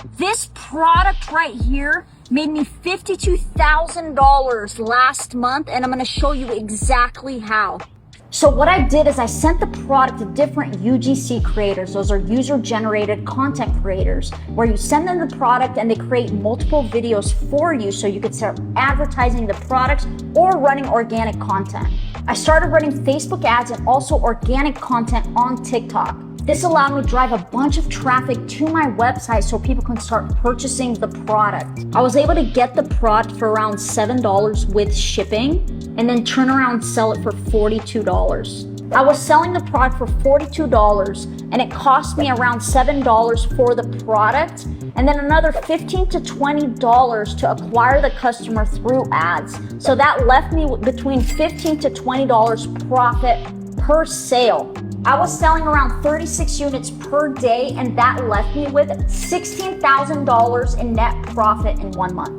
This product right here made me $52,000 last month, and I'm gonna show you exactly how. So what I did is I sent the product to different UGC creators. Those are user-generated content creators, where you send them the product and they create multiple videos for you so you could start advertising the products or running organic content. I started running Facebook ads and also organic content on TikTok. This allowed me to drive a bunch of traffic to my website so people can start purchasing the product. I was able to get the product for around $7 with shipping and then turn around and sell it for $42. I was selling the product for $42 and it cost me around $7 for the product and then another $15 to $20 to acquire the customer through ads. So that left me between $15 to $20 profit per sale. I was selling around 36 units per day and that left me with $16,000 in net profit in 1 month.